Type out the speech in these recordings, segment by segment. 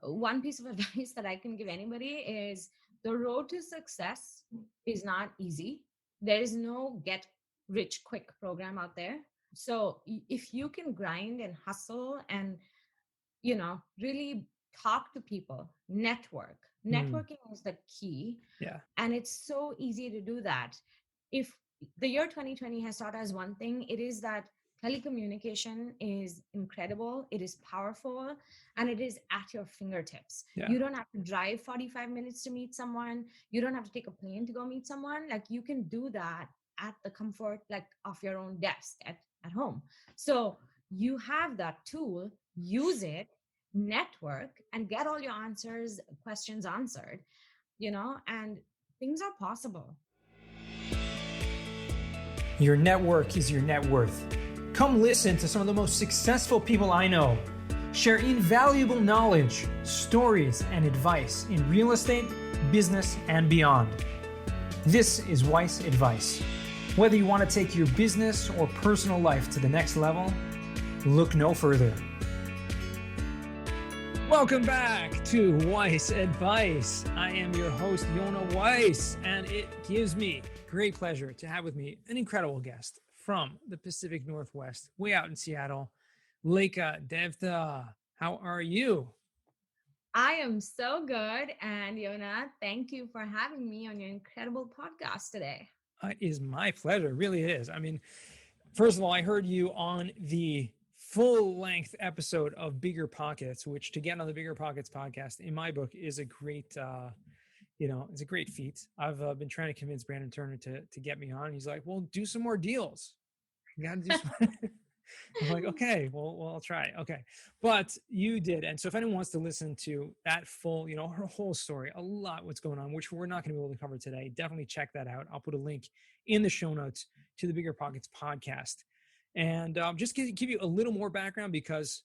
one piece of advice that I can give anybody is the road to success is not easy. There is no get rich quick program out there. So if you can grind and hustle and, really talk to people, networking is the key. Yeah. And it's so easy to do that. If the year 2020 has taught us one thing, it is that telecommunication is incredible, it is powerful, and it is at your fingertips. Yeah. You don't have to drive 45 minutes to meet someone. You don't have to take a plane to go meet someone. Like, you can do that at the comfort, like, of your own desk at home. So you have that tool, use it, network, and get all your questions answered, and things are possible. Your network is your net worth. Come listen to some of the most successful people I know share invaluable knowledge, stories, and advice in real estate, business, and beyond. This is Weiss Advice. Whether you want to take your business or personal life to the next level, look no further. Welcome back to Weiss Advice. I am your host, Yona Weiss, and it gives me great pleasure to have with me an incredible guest from the Pacific Northwest, way out in Seattle, Leka Devatha. How are you? I am so good. And Yona, thank you for having me on your incredible podcast today. It is my pleasure. It really is. I mean, first of all, I heard you on the full-length episode of Bigger Pockets, which to get on the Bigger Pockets podcast, in my book, is a great, it's a great feat. I've been trying to convince Brandon Turner to get me on. He's like, well, do some more deals. You got to do some. I'm like, okay, well, I'll try. Okay. But you did. And so if anyone wants to listen to that full, her whole story, a lot what's going on, which we're not going to be able to cover today, definitely check that out. I'll put a link in the show notes to the Bigger Pockets podcast. And just give you a little more background because,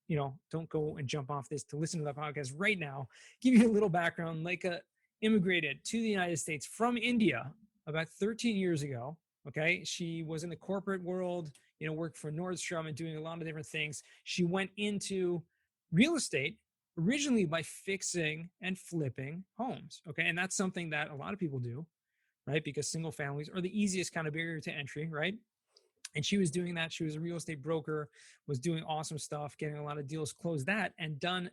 don't go and jump off this to listen to the podcast right now. Give you a little background. Leka immigrated to the United States from India about 13 years ago. Okay. She was in the corporate world, worked for Nordstrom and doing a lot of different things. She went into real estate originally by fixing and flipping homes. Okay. And that's something that a lot of people do, right? Because single families are the easiest kind of barrier to entry, right? And she was doing that. She was a real estate broker, was doing awesome stuff, getting a lot of deals closed that and done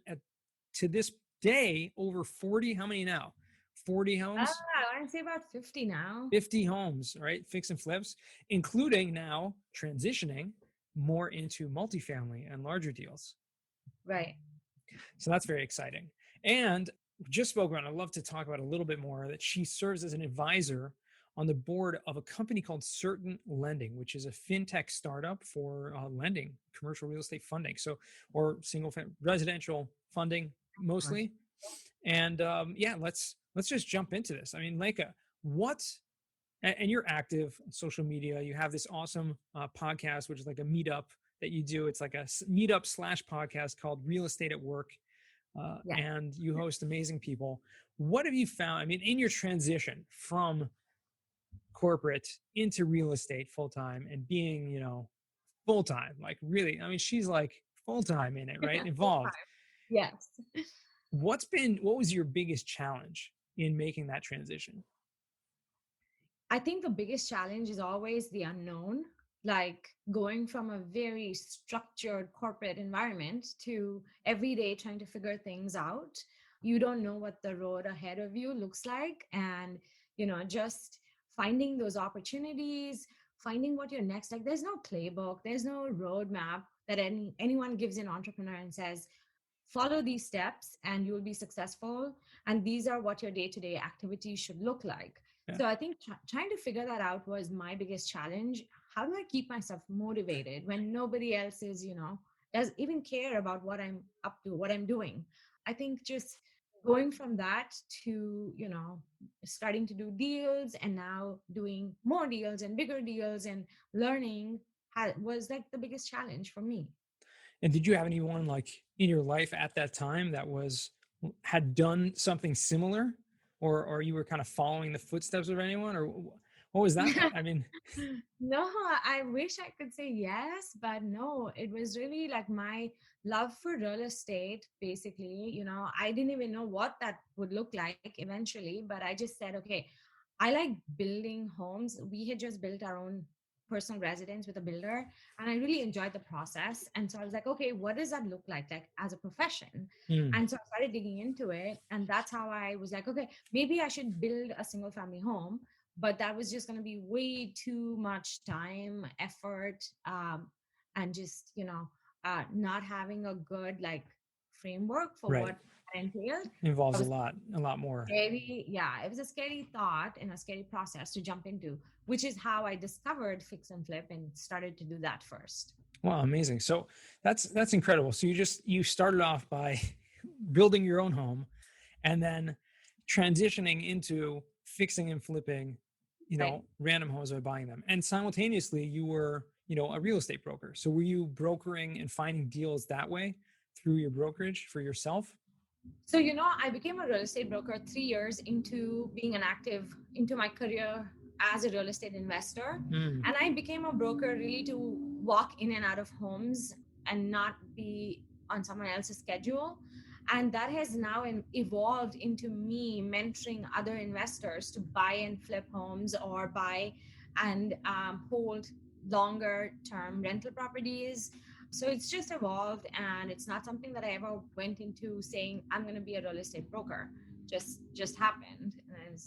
to this day over 40, how many now? 40 homes? I want to say about 50 now. 50 homes, right? Fix and flips, including now transitioning more into multifamily and larger deals. Right. So that's very exciting. And just spoke about, I'd love to talk about a little bit more that she serves as an advisor on the board of a company called Certain Lending, which is a fintech startup for lending, commercial real estate funding. So, or single residential funding mostly. And let's just jump into this. I mean, Leka, and you're active on social media. You have this awesome podcast, which is like a meetup that you do. It's like a meetup / podcast called Real Estate at Work. And you host amazing people. What have you found? I mean, in your transition from corporate into real estate full-time and being, full-time, like really, I mean, she's like full-time in it, right? Involved. Yes. What was your biggest challenge in making that transition? I think the biggest challenge is always the unknown, like going from a very structured corporate environment to every day trying to figure things out. You don't know what the road ahead of you looks like. And, just finding those opportunities, finding what your next, like there's no playbook, there's no roadmap that anyone gives an entrepreneur and says, follow these steps and you will be successful. And these are what your day-to-day activities should look like. Yeah. So I think trying to figure that out was my biggest challenge. How do I keep myself motivated when nobody else is, does even care about what I'm up to, what I'm doing? I think just going from that to, starting to do deals and now doing more deals and bigger deals and learning was like the biggest challenge for me. And did you have anyone like in your life at that time that had done something similar, or you were kind of following the footsteps of anyone, or What was that like? I mean, No, I wish I could say yes, but no, it was really like my love for real estate. Basically, I didn't even know what that would look like eventually, but I just said, okay, I like building homes. We had just built our own personal residence with a builder, and I really enjoyed the process. And so I was like, okay, what does that look like as a profession? mm, And so I started digging into it, and that's how I was like, okay, maybe I should build a single family home, but that was just going to be way too much time, effort, and just not having a good like framework for right. what that entailed. I Involves was a lot more. scary. Yeah, it was a scary thought and a scary process to jump into, which is how I discovered fix and flip and started to do that first. Wow, amazing. So that's incredible. So you started off by building your own home and then transitioning into fixing and flipping, Right. random homes by buying them. And simultaneously you were, a real estate broker. So were you brokering and finding deals that way through your brokerage for yourself? So, I became a real estate broker 3 years into being an active into my career as a real estate investor. Mm, And I became a broker really to walk in and out of homes and not be on someone else's schedule. And that has now evolved into me mentoring other investors to buy and flip homes or buy and hold longer term rental properties. So it's just evolved, and it's not something that I ever went into saying I'm going to be a real estate broker. Just happened. And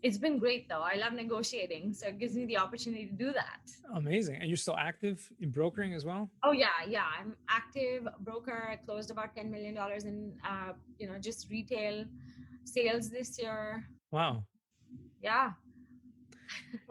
it's been great though. I love negotiating, so it gives me the opportunity to do that. amazing. And you're still active in brokering as well? Oh yeah. I'm active broker. I closed about $10 million in just retail sales this year. Wow. Yeah.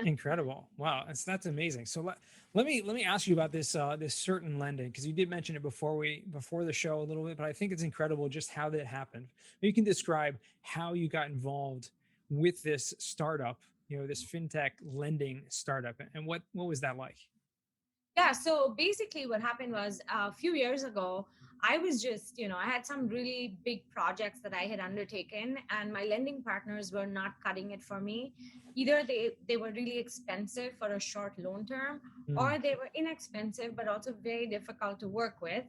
Incredible. Wow. That's amazing. So let me ask you about this certain lending, because you did mention it before the show a little bit, but I think it's incredible just how that happened. Maybe you can describe how you got involved with this startup, this fintech lending startup, and what was that like? Yeah, so basically what happened was a few years ago, I was just, I had some really big projects that I had undertaken, and my lending partners were not cutting it for me. Either they were really expensive for a short loan term, Mm, or they were inexpensive but also very difficult to work with,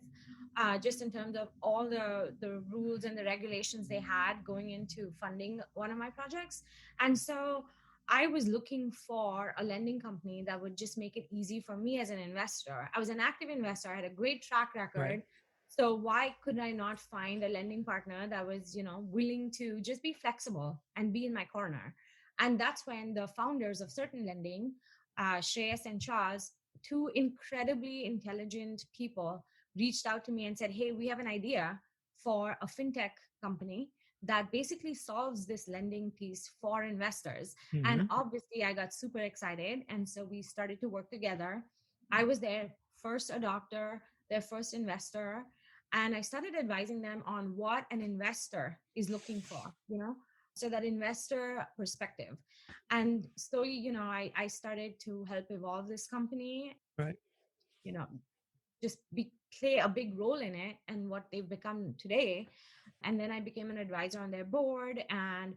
just in terms of all the rules and the regulations they had going into funding one of my projects. And so I was looking for a lending company that would just make it easy for me as an investor. I was an active investor. I had a great track right. record. So why could I not find a lending partner that was, willing to just be flexible and be in my corner? And that's when the founders of Certain Lending, Shreyas and Charles, two incredibly intelligent people, reached out to me and said, "Hey, we have an idea for a fintech company that basically solves this lending piece for investors." And Hmm. obviously, I got super excited. And so we started to work together. I was their first adopter, their first investor. And I started advising them on what an investor is looking for, so that investor perspective. And slowly, I started to help evolve this company, Right. you know, just play a big role in it and what they've become today. And then I became an advisor on their board, and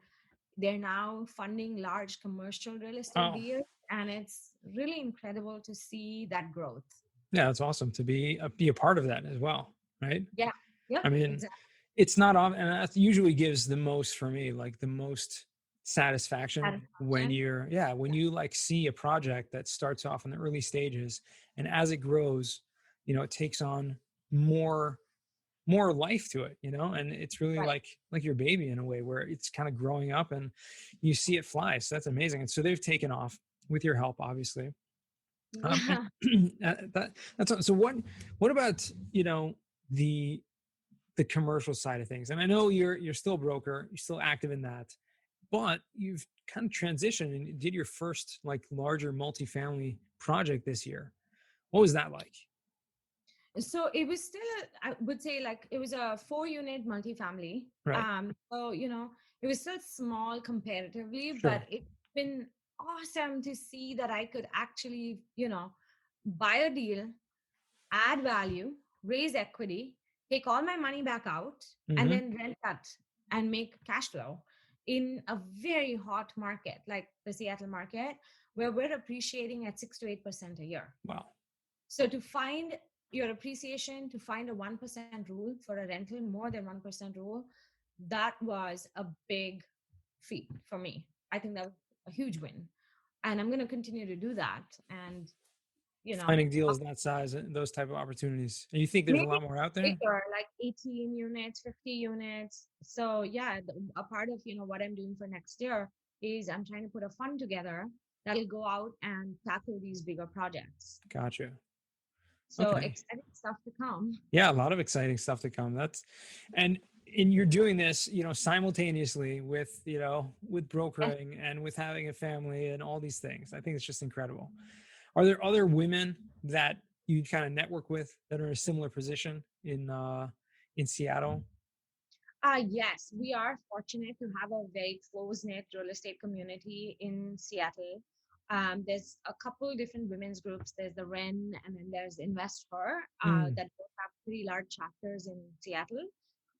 they're now funding large commercial real estate Oh, deals. And it's really incredible to see that growth. yeah, it's awesome to be a part of that as well, right? Yeah. Yep. I mean, Exactly. it's not often, and that usually gives the most for me, like the most satisfaction when Satisfaction. when you like see a project that starts off in the early stages, and as it grows, it takes on more more life to it, and it's really Right. like your baby in a way where it's kind of growing up and you see it fly. So that's amazing. And so they've taken off with your help, obviously. And Yeah. that's so what about the the commercial side of things? And I know you're still a broker, you're still active in that, but you've kind of transitioned and did your first like larger multifamily project this year. What was that like? So it was still, I would say, like it was a 4 unit multifamily. Right. So, it was still small comparatively, but Sure. it's been awesome to see that I could actually, buy a deal, add value, raise equity, take all my money back out, and Hmm. then rent that and make cash flow in a very hot market like the Seattle market, where we're appreciating at 6 to 8% a year. Wow. So to find your appreciation, to find a 1% rule for a rental, more than 1% rule, that was a big feat for me. I think that was a huge win. And I'm going to continue to do that. And, you know, Finding deals that size and those type of opportunities. And you think there's a maybe lot more out there? bigger, like 18 units, 50 units. So yeah, a part of, what I'm doing for next year is I'm trying to put a fund together that'll go out and tackle these bigger projects. Gotcha. So Okay. exciting stuff to come. Yeah, a lot of exciting stuff to come. And you're doing this, simultaneously with Yes. brokering and with having a family and all these things. I think it's just incredible. Are there other women that you kind of network with that are in a similar position in Seattle? Yes, we are fortunate to have a very close-knit real estate community in Seattle. There's a couple different women's groups. There's the REN, and then there's InvestHer, Mm, that both have pretty large chapters in Seattle.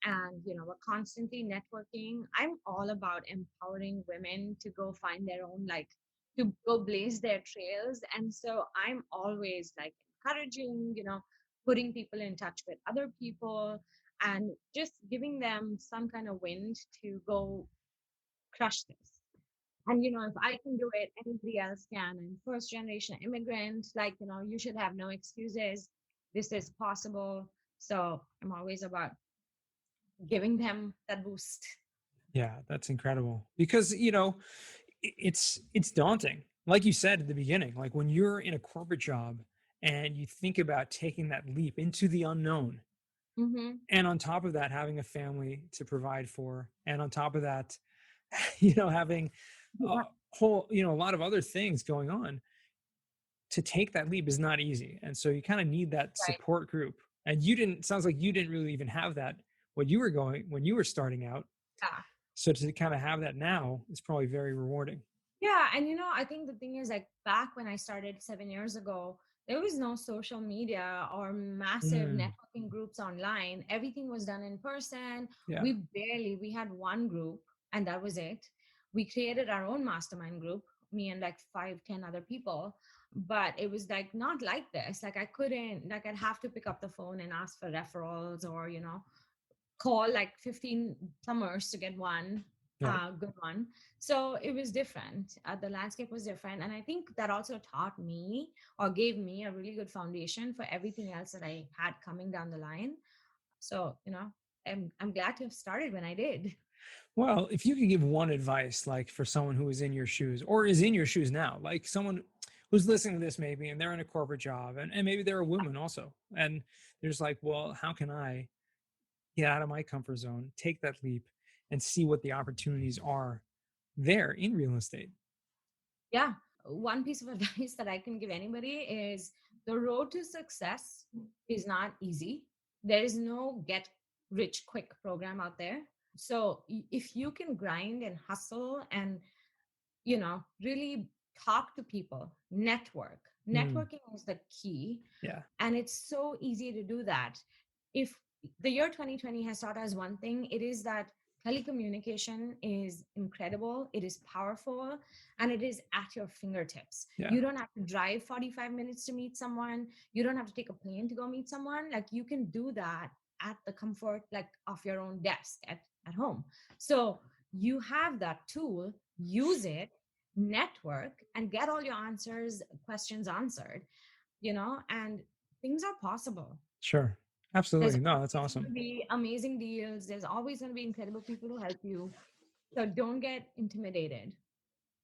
And we're constantly networking. I'm all about empowering women to go find their own, like, to go blaze their trails. And so I'm always like encouraging, putting people in touch with other people and just giving them some kind of wind to go crush this. And if I can do it, anybody else can. And first generation immigrant, like, you should have no excuses. This is possible. So I'm always about giving them that boost. yeah, that's incredible because it's daunting. Like you said at the beginning, like when you're in a corporate job and you think about taking that leap into the unknown, Mm-hmm. and on top of that having a family to provide for, and on top of that having a Yeah, whole a lot of other things going on, to take that leap is not easy. And so you kind of need that right. support group. And you didn't, sounds like you didn't really even have that when you were starting out. Yeah. So to kind of have that now is probably very rewarding. Yeah, and I think the thing is, like, back when I started 7 years ago, there was no social media or massive Mm, networking groups online. Everything was done in person. yeah. We had one group, and that was it. We created our own mastermind group, me and like 5, 10 other people. But it was like not like this. Like I couldn't, like I'd have to pick up the phone and ask for referrals, or call like 15 plumbers to get one Yeah. good one. So it was different. The landscape was different. And I think that also taught me, or gave me, a really good foundation for everything else that I had coming down the line. So, I'm glad to have started when I did. Well, if you could give one advice, like for someone who is in your shoes or is in your shoes now, like someone who's listening to this maybe and they're in a corporate job, and maybe they're a woman also. And there's like, well, how can I get out of my comfort zone, take that leap, and see what the opportunities are there in real estate? Yeah. One piece of advice that I can give anybody is the road to success is not easy. There is no get rich quick program out there. So if you can grind and hustle and really talk to people, Mm, networking is the key. yeah. And it's so easy to do that. If the year 2020 has taught us one thing, it is that telecommunication is incredible, it is powerful, and it is at your fingertips. Yeah. You don't have to drive 45 minutes to meet someone, you don't have to take a plane to go meet someone. Like, you can do that at the comfort, like, of your own desk at home. So you have that tool, use it, network, and get all your questions answered, and things are possible. Sure. There's Absolutely. No, that's always going to awesome. be amazing deals. There's always going to be incredible people who help you. So don't get intimidated.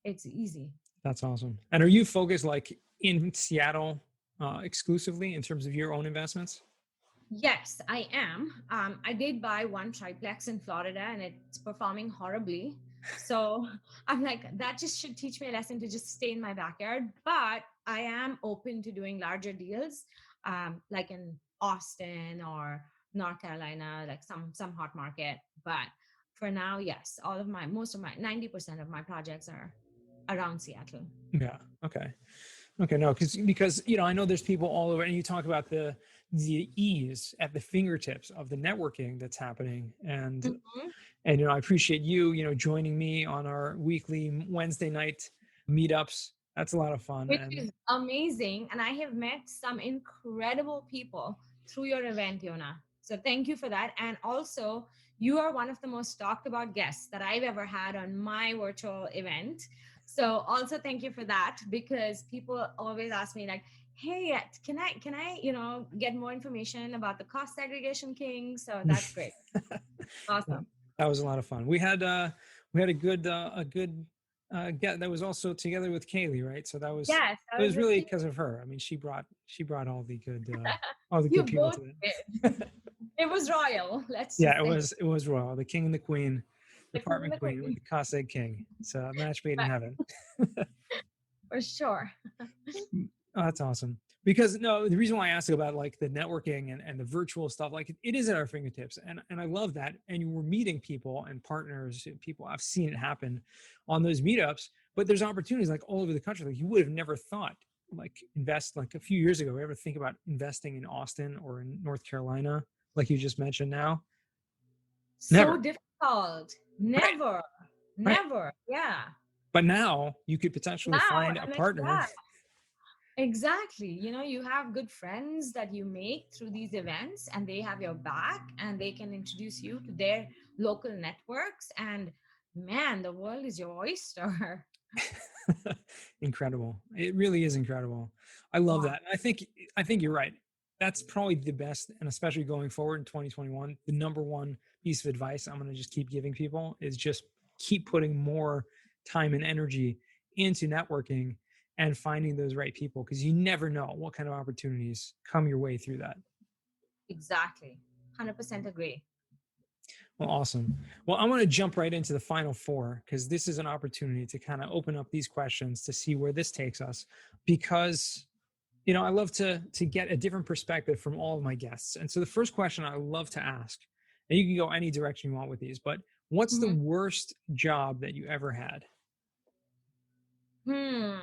It's easy. That's awesome. And are you focused like in Seattle exclusively in terms of your own investments? Yes, I am. I did buy one triplex in Florida and it's performing horribly. So I'm like, that just should teach me a lesson to just stay in my backyard. But I am open to doing larger deals, like in Austin or North Carolina, like some hot market. But for now, yes, most of my 90% of my projects are around Seattle. Yeah. Okay. Okay. No, because I know there's people all over, and you talk about the ease at the fingertips of the networking that's happening, Mhm. and I appreciate you joining me on our weekly Wednesday night meetups. That's a lot of fun. which And is amazing. And I have met some incredible people through your event, Yona. So thank you for that. And also, you are one of the most talked about guests that I've ever had on my virtual event. So also thank you for that, because people always ask me like, hey, can I, get more information about the cost segregation king? So that's great. that, Awesome. that was a lot of fun. We had a good get that was also together with Kaylee, right? So that was Yes, it I was was with really you. because of her. I mean, she brought all the You good people both to did. it. It was royal, let's Yeah, just it say. was it was royal. The king and the queen, the The king and apartment the queen with queen. the Cossack king. So a match made in But heaven. for sure. Oh, that's awesome. Because no, the reason why I asked about like the networking and the virtual stuff, like it is at our fingertips. And I love that. And you were meeting people and partners, people. I've seen it happen on those meetups, but there's opportunities like all over the country. Like you would have never thought, like invest like a few years ago, ever think about investing in Austin or in North Carolina, like you just mentioned now? So Never. difficult. Right. Never. Right. Never. Yeah. But now you could potentially Now, find a I mean, partner. yeah, exactly. You have good friends that you make through these events, and they have your back, and they can introduce you to their local networks. And man, the world is your oyster. Incredible. It really is incredible. I love Wow. that. I think you're right. That's probably the best, and especially going forward in 2021, the number one piece of advice I'm going to just keep giving people is just keep putting more time and energy into networking and finding those right people, because you never know what kind of opportunities come your way through that. Exactly. 100% agree. Well, awesome. Well, I want to jump right into the final four, because this is an opportunity to kind of open up these questions to see where this takes us. Because I love to get a different perspective from all of my guests. And so the first question I love to ask, and you can go any direction you want with these, but what's the Mhm. worst job that you ever had? Hmm.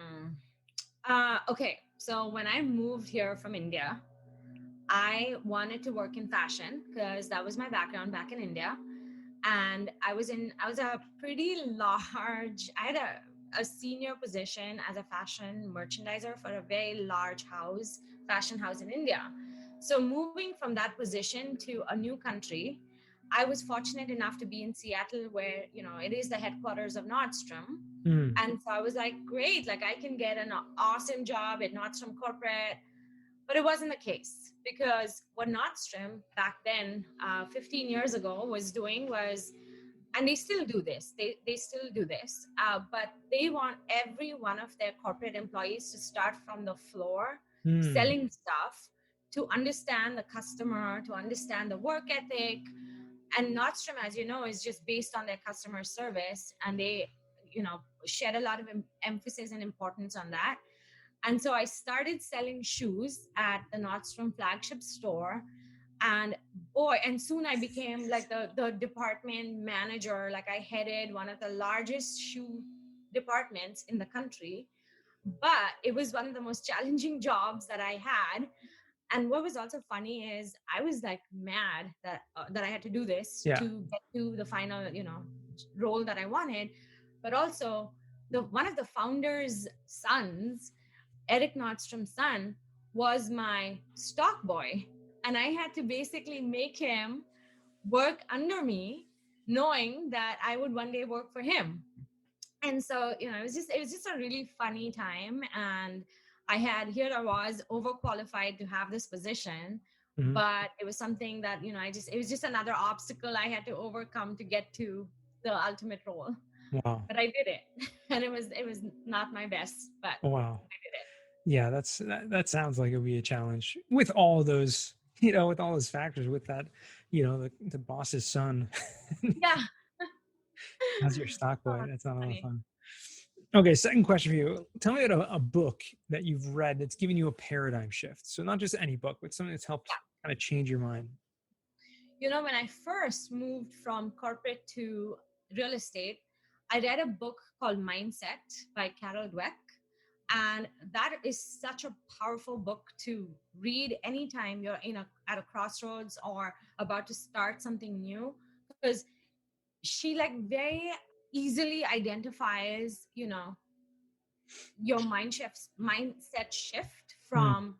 Okay. So when I moved here from India, I wanted to work in fashion because that was my background back in India. And I was a pretty large, I had a senior position as a fashion merchandiser for a very large fashion house in India. So moving from that position to a new country, I was fortunate enough to be in Seattle, where, it is the headquarters of Nordstrom. Hmm. And so I was like, great, like I can get an awesome job at Nordstrom corporate. But it wasn't the case, because what Nordstrom back then, 15 years ago, was doing was, and they still do this, they still do this, but they want every one of their corporate employees to start from the floor Hmm. selling stuff, to understand the customer, to understand the work ethic. And Nordstrom, as you know, is just based on their customer service, and they, shed a lot of emphasis and importance on that. And so I started selling shoes at the Nordstrom flagship store. And boy, and soon I became like the department manager. Like I headed one of the largest shoe departments in the country. But it was one of the most challenging jobs that I had. And what was also funny is I was like mad that I had to do this Yeah. to get to the final, role that I wanted. But also, the one of the founders' sons, Eric Nordstrom's son, was my stock boy. And I had to basically make him work under me, knowing that I would one day work for him. And so, it was just a really funny time. And here I was overqualified to have this position, Mhm. but it was something that, it was just another obstacle I had to overcome to get to the ultimate role. Wow. But I did it. And it was not my best, but Wow. I did it. Yeah, that sounds like it would be a challenge with all those, with all those factors, with that, the boss's son Yeah. as your stock Oh, boy. That's not a lot of funny. fun. Okay, second question for you. Tell me about a book that you've read that's given you a paradigm shift. So not just any book, but something that's helped kind of change your mind. When I first moved from corporate to real estate, I read a book called Mindset by Carol Dweck. And that is such a powerful book to read anytime you're at a crossroads or about to start something new, because she like very easily identifies, your mindset shift Mm, from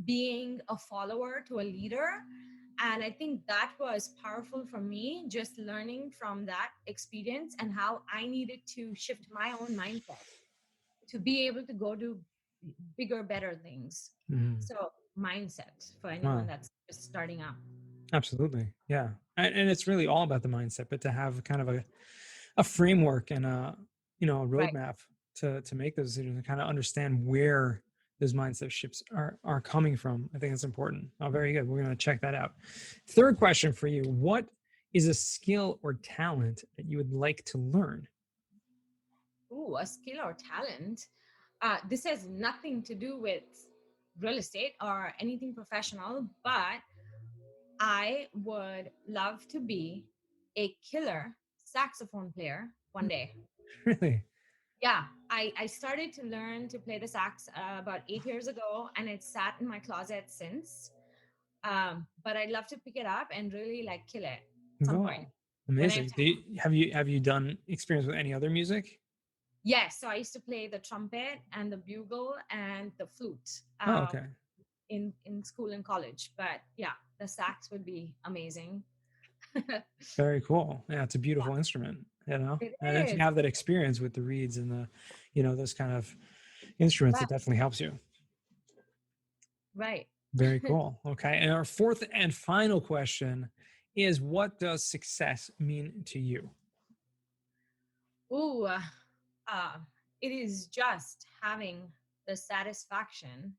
being a follower to a leader. And I think that was powerful for me, just learning from that experience and how I needed to shift my own mindset to be able to go do bigger, better things. mm. So mindset for anyone Wow. that's just starting out. Absolutely. Yeah. And it's really all about the mindset, but to have kind of a framework and a Right. roadmap to make those decisions and kind of understand where those mindset shifts are coming from. I think it's important. Oh, very good. We're going to check that out. Third question for you. What is a skill or talent that you would like to learn? Ooh, a skill or talent. This has nothing to do with real estate or anything professional, but I would love to be a killer saxophone player one day. Really? Yeah, I started to learn to play the sax about 8 years ago, and it's sat in my closet since. But I'd love to pick it up and really like kill it at some point Wow. when I have Amazing. time. Have you done experience with any other music? Yes, so I used to play the trumpet and the bugle and the flute Oh, okay. in school and college. But yeah, the sax would be amazing. Very cool. Yeah, it's a beautiful instrument, It And if you is. have that experience with the reeds and those kind of instruments, Right. it definitely helps you. Right. Very cool. Okay. And our fourth and final question is, what does success mean to you? Ooh, uh, it is just having the satisfaction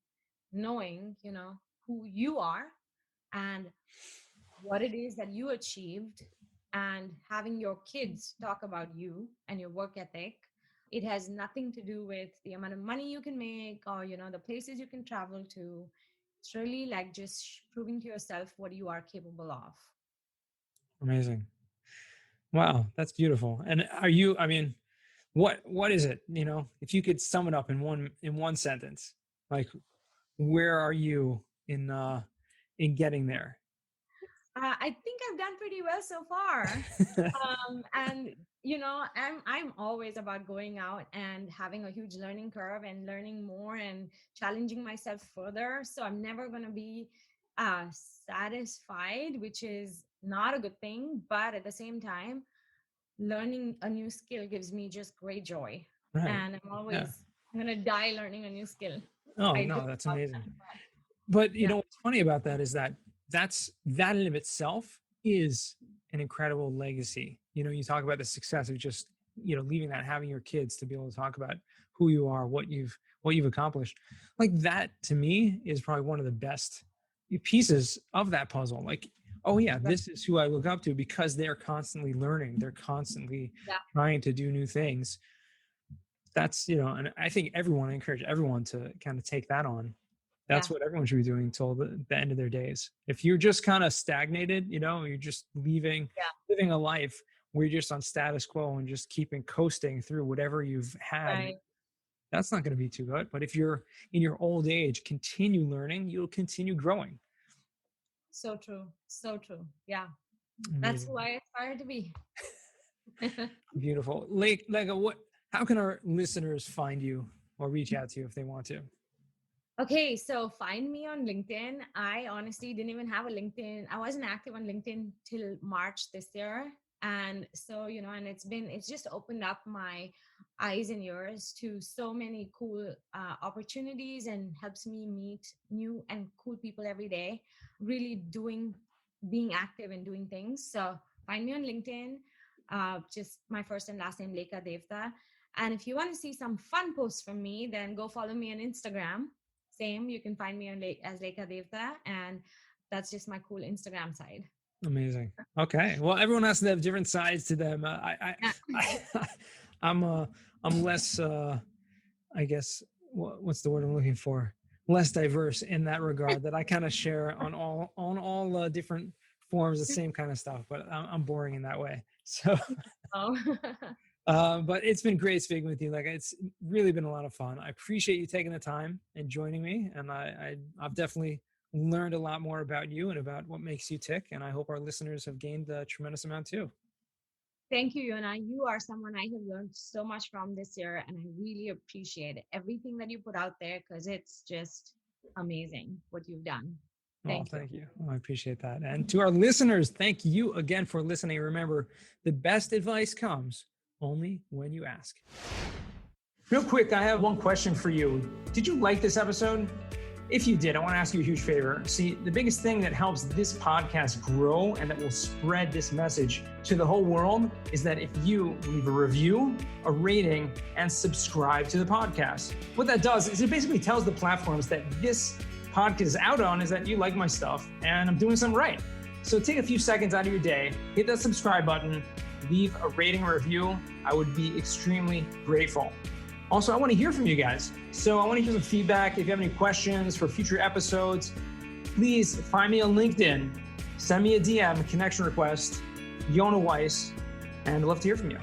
knowing, who you are and what it is that you achieved, and having your kids talk about you and your work ethic. It has nothing to do with the amount of money you can make or, the places you can travel to. It's really like just proving to yourself what you are capable of. Amazing. Wow, that's beautiful. And I mean, what is it, if you could sum it up in one sentence, like where are you in getting there? I think I've done pretty well so far. And I'm always about going out and having a huge learning curve and learning more and challenging myself further. So I'm never going to be uh satisfied, which is not a good thing, but at the same time, learning a new skill gives me just great joy. Right. And Yeah. I'm going to die learning a new skill. Oh, I joke no, that's about amazing. that. But Yeah. what's funny about that is that in of itself is an incredible legacy. You talk about the success of just, leaving that, having your kids to be able to talk about who you are, what you've accomplished. Like that to me is probably one of the best pieces of that puzzle. Like, oh yeah, Right. this is who I look up to because they're constantly learning. They're constantly Yeah. trying to do new things. And I think I encourage everyone to kind of take that on. That's Yeah. what everyone should be doing till the end of their days. If you're just kind of stagnated, you're just living a life where you're just on status quo and just keeping coasting through whatever you've Yeah. had, Right. that's not going to be too good. But if you're in your old age, continue learning, you'll continue growing. So true. So true. Yeah. That's who Amazing. I aspire to be. Beautiful. Lega, how can our listeners find you or reach out to you if they want to? Okay, so find me on LinkedIn. I honestly didn't even have a LinkedIn. I wasn't active on LinkedIn till March this year. And so, and it's just opened up my eyes and ears to so many cool opportunities and helps me meet new and cool people every day, really being active and doing things. So find me on LinkedIn, just my first and last name, Leka Devatha. And if you want to see some fun posts from me, then go follow me on Instagram. Same, you can find me on as Leka Devatha, and that's just my cool Instagram side. Amazing. Okay. Well, everyone has to have different sides to them. Yeah. I I'm I'm less I guess what's the word I'm looking for? Less diverse in that regard. That I kind of share on all different forms, the same kind of stuff. But I'm boring in that way. So, Oh. but it's been great speaking with you. Like it's really been a lot of fun. I appreciate you taking the time and joining me, and I've definitely learned a lot more about you and about what makes you tick. And I hope our listeners have gained a tremendous amount too. Thank you, Yona. You are someone I have learned so much from this year, and I really appreciate everything that you put out there because it's just amazing what you've done. Oh, Thank you. thank you. Oh, I appreciate that. And to our listeners, thank you again for listening. Remember, the best advice comes only when you ask. Real quick, I have one question for you. Did you like this episode? If you did, I want to ask you a huge favor. See, the biggest thing that helps this podcast grow and that will spread this message to the whole world is that if you leave a review, a rating, and subscribe to the podcast. What that does is it basically tells the platforms that this podcast is out on is that you like my stuff and I'm doing something right. So take a few seconds out of your day, hit that subscribe button, leave a rating or review. I would be extremely grateful. Also, I want to hear from you guys. So I want to hear some feedback. If you have any questions for future episodes, please find me on LinkedIn, send me a DM, a connection request, Yona Weiss, and I'd love to hear from you.